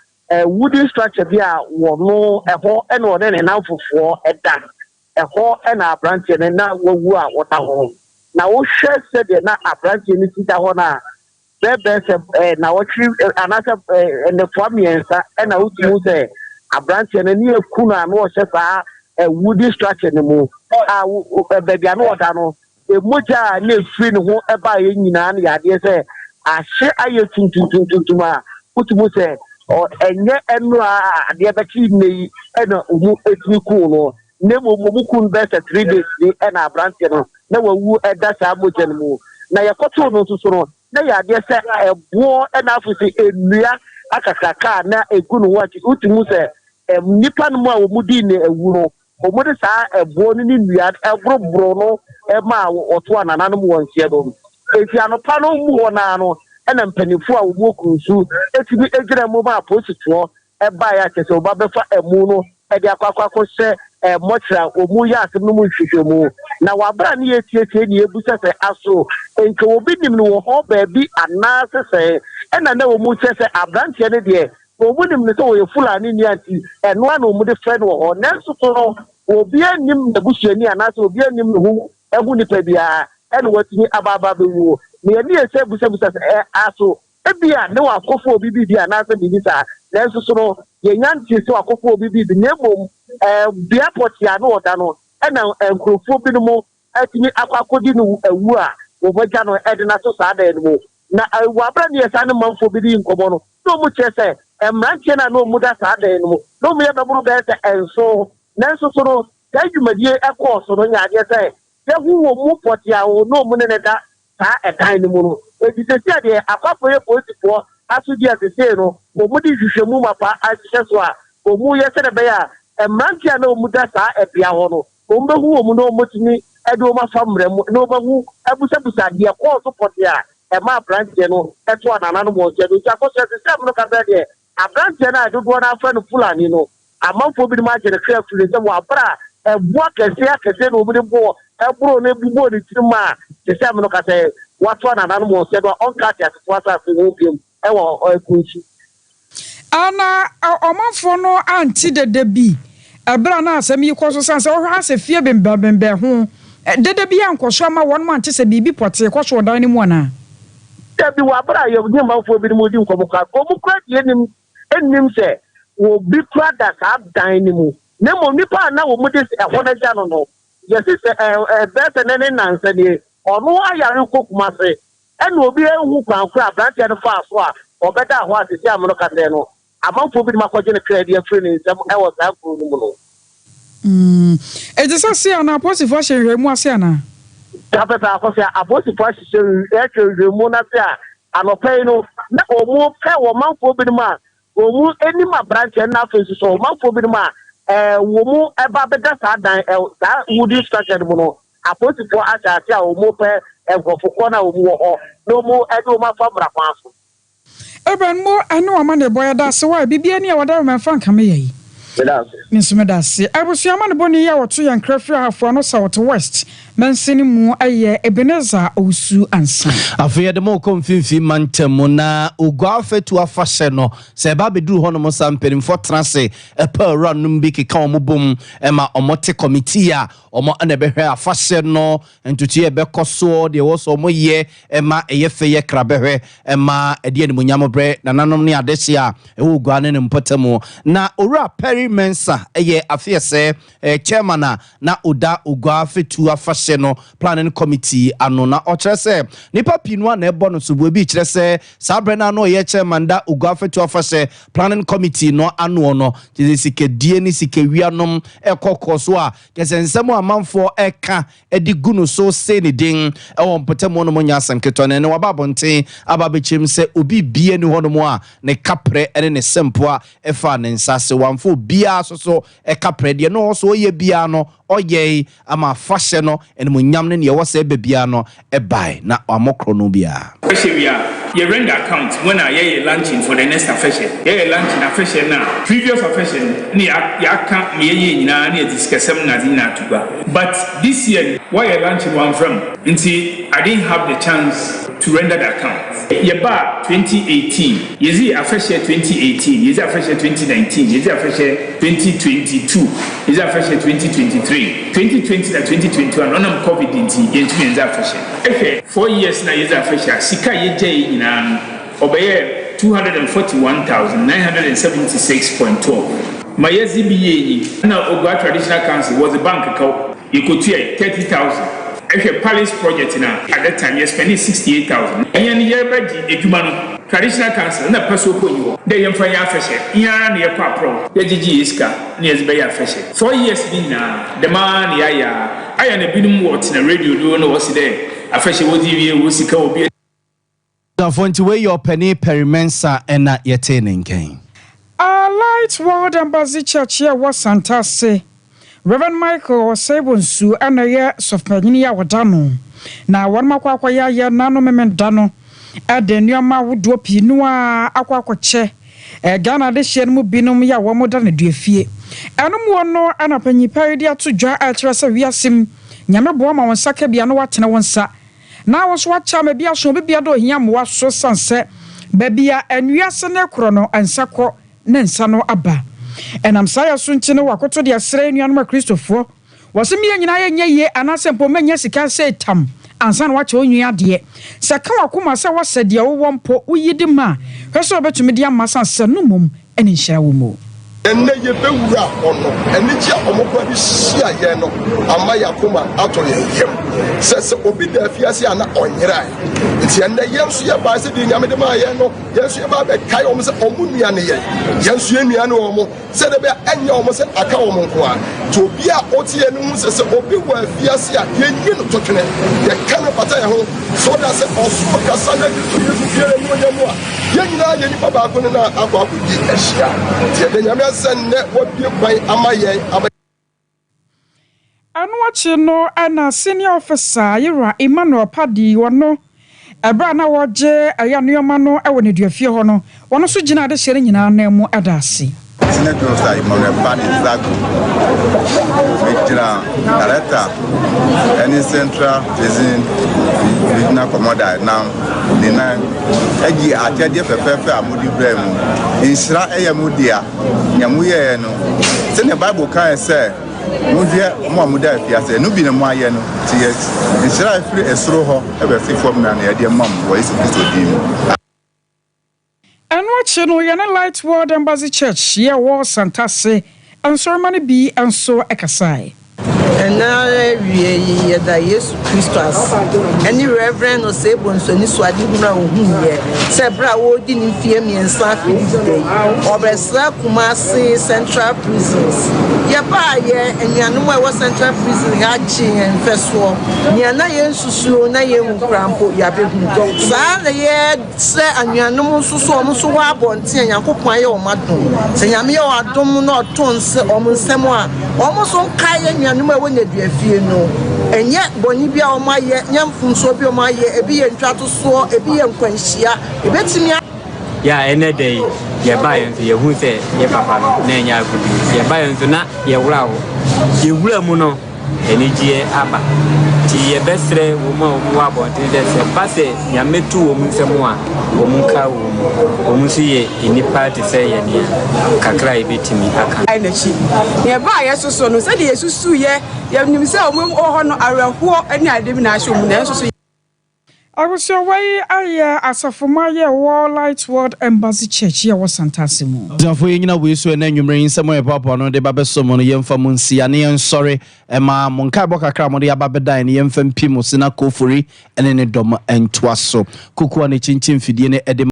wooden structure bi a wono eho ena ode ne nanfofo eda eho ena abrantie ne na wowu a wota ho na wo hwe se de na abrantie ne sita ho na bebe se na wo tri anasa ne famiensa ena wutu se abrantie ne ne ekunu anu o hye sa wooden structure ne mu a bebe anu oda no emoja na free ne ho eba ye nyina na yade se ahye aye tuntuntuntuntum a utumu se o enye enu a ade beki nei ena umu etimi ku no nemo mu kun be se 3 days ni ena abrantie no na wawu eda sa moje no mu na yakoto no so no na yade se ebo ena afusi enua akakaka na egunu wachi utumu se nipa no mu a wo di ne ewu no o de sa ebo ni nua ebrobro no ma oto anana no mu wonsie do eti anopa no mu wona no ena mpanifo a wo kunsu etibi ejira mu ba positwo eba ya kese oba befa emu no e dia kwakwakwo hye mochra omu ya asem no mu hwehwemu na wabra ne etietie ne ebusa se aso enke obi nim no wo ho ba bi anase se ena na omu chese abrantie ne de omu nim ne so wo fulani ni anti eno ana omu de friend wo ho nenso so no obi anim na busuani anaso obi anim hu ehu nipa bia ene watini ababa bewu me ani ese busa aso ebia ne wakofo obi bi anaso bi sa nanso so no ye nyanti se wakofo obi bi ne mom bia potia no oda no ena nkrofo bi no mo atini akwakodi no ewu a oboja no ede na so sa da no na wabra ne esa ne manfo bi di nkomo no no mu chese emranche na no mu da sa da no no mu ye beburu be se enso nanso so no dwumadie ekọ so no nyaade se yehu wo mu potia wo no mu ne da sa edan no mu no edisesi de akwafo ye posifo asudi asese no wo mu di hwehwemu mapa ahye so a wo mu ye se de be ya emranche na wo mu da sa ebia ho no wo mbehu wo mu no mo tini edo ma famrem no bahu abusabusa de ekọ so potia ma branche no eto anana no mo je do akọsọ system no ka be de abranche na dodo na afa no fulani no amanfo bi ma je de kra fure se wo abra ebu akese no bi bo eburo na ebubo ni tirima system no ka se wato anana no mo je do onka ti asefo asa fi no biem ewo ekunchi
ana amanfo no anti dede bi ebra na asem yi koso sanse wo hwa se fie bembe ho dede bi ankoso ma won man te se bibi pote koso odan ni mu ana
bi wabra ye ni manfo bi mu di nkomoka ko mu kra die enim se wo bi kra da ka dan ni mu ne mo nipa na wo mu de ehona ja no ye se better ne nanse ni onu ayare kokuma se ena obi ehu kwankura branch no fa so a obeda ho asisi amno ka de no amanfo bi makoje ne kra die free ni nsem e wo sa kru ni mu no
ejisa si ana posifo hye mu ase ana
Tapeta akofia abosi for remu na se anopai no na omu pe wo manfo bi ma omu eni ma branch na afensu so manfo bi ma wo mu eba beda sa dan sa wudi structure mu no abosi for acha a omu pe egofo na omu ho no mu edo ma fa bra kwanso
eben mo anu ama ne boya da se wa bibia ni e wada ma fa nka me yayi Minsumedasi abusuama ne boni ya woto yan krafri hafo no South West mansini mu aye Ebeneza Osu ansa
afeye de mo konfinfi mantemu na ogwafetu afahye no se ba beduru ho no mo samperim for transe epa ranum bi keka omobom ema omote committee a omo na behwe afahye no entutu e bekoso de wo so mo ye ema eyefeye krabehwe ema ede ni munyambre nananom ne adehye a ewo ogwane ne mpotemu na owura Mensa eye afiese chairman na oda ogwafetu afahye no planning committee ano na ochrese nipa pinu na ebo no subu bi chrese sabrena no ye chairman da ogwafetu afahye planning committee no ano no sike die ni sike wianom ekokoso a kesensem amanfo eka ediguno so se ni din ewo mpotemo no monya sanketo ne wababonten ababechim se obi bie ni hono a ne kapre ene ne sempo a efa ne nsase wamfo bia so kapre de no so ye bia no oye ama fashe no ene munyam ne ye wose bebia no ebai na amokro no bia
you rent the account when I hear launching for the next affection. Yeah, launching affection now. Previous affection, ya can't me na discuss some nazina to go. But this year, why you launching one from? And see, I didn't have the chance to render the account. Yeah, 2018. Yes, affection 2018. Yes, affection 2019. Yes, affection 2022. Yes, affection 2023. 2020 and 2021. On COVID into affection. Okay, 4 years now. Yes, affection. Sika ye obeye 241,976.12. My SBA na Ogwa Traditional Council was a bank account. You could see 30,000. If Palace project now at that time you're spending 68,000. And year by the Traditional Council na person for you. They am fire fashion. Yara near Papro. The GG iska near Zbaya fashion. 4 years been the man yaya. I am a bit more in a radio doing what's there. A fashion would be
Fonti we your penny perimensa ena yetene nken.
Light World Embassy Church here was Santa say. Reverend Michael Sebonsu ana ye sofpanyini ya wadano. Na wanma kwa ya nano memendano. Ade nneoma wodo pinu a akwakoche. Ghana de hye mu binum ya wo moda ne duafie. Enum wono ana panyipa de atodwa atrasa wiasim. Nyame bo ma wonsa ka bia no watene wonsa. Na wo so acha me bia so bia do hia mo so sanse ba bia anuase ne kro no ansakọ ne nsa no aba enam saya so nchi ne wakoto de asre nuanoma Kristofo wose me nyina ye anase mpo menya sika se tam ansa na wache onua de se ka wakoma se wase de wo mpo uyidi ma hweso obetumi de amasa se no mum ene nhira wo mu
enne ye bewura ono enne ji omokwa bi hia ye no ama yakoma ato ye yem se obi da fiase ana onyera nti enne yensu ye ba se bi nyame de ma ye no yensu ye ba be kai omo se omu nua ne ye yensu ye nua ne omo se de be enya omo se aka omo nko a to obi a otie ne hu se obi wa fiase a ye nyi no totwene ye kana pata ye ho so da se oso kasa na to yesu fiere no ye mo a ye nyina ye ni baba ko na akwa akudi ehia ti de nyame senne wobie kwai amaye
Anwachi no ana senior officer Yira Emmanuel Padi wono ebra na woje ayanuoma no ewo ne duafie ho no wono so gina de hyere nyina na mu adase
Senator officer Emmanuel Padi Zago Victor Director any central prison regional commander now nina egi atede fefefe amudi bremu insira eyamudia nyamuye no se ne bible kan say mudie mo amuda afiase no bi ne mo aye no ties insira free esro ho ebe fi form na ya de mam wo isi Kristo dim
Anwachi no yana Light World Embassy Church ye wo santase ansormane bi anso ekasai
na wie da Yesu Christus any reverend no say bonso ni so adi huna ohun ye se bra wo di ni fie miensa day obesra Kumasi Central Prisons ye ba ye enuanu mo e Central Prison ya chi enfeso ni na ye nsusu na ye nkrampo ya behun sa na ye se anuanu mo nsusu o mo so wa abonte Yakopon aye o madon se nyame ye o adom na otonse o mo nsem a o mo so kai anuanu mo ne duafie no enye boni bia o maye nyamfunso bi o maye ebi ye ntwato so ebi ye nkwanhia ebetimi
ya ene dey ye bayo nso ye hu se ye papa no na enya agudu ye bayo nso na ye wura wo ye wura mu no enijie aba ti ye besre wo ma wo abonte de se pase ya metu wo mu nsemu a wo mu ka wo mu si ye inipa te se ye ne kakra ebetimi aka
ai na chi ye ba ye soso no se de yesusu ye nim se o mu ho no awerho ani adem na ahwe mu na soso
I was your way Asafumaye War Light World Embassy Church here was Santasimu.
Therefore, you know, we saw a name in somewhere papa no de babesomo yem fa munsi ane sorry ema monka boka kra mo de ababeda ne yem fa mpimo sina kofuri ene ne dom entwaso kuku ane chinchin fidie ne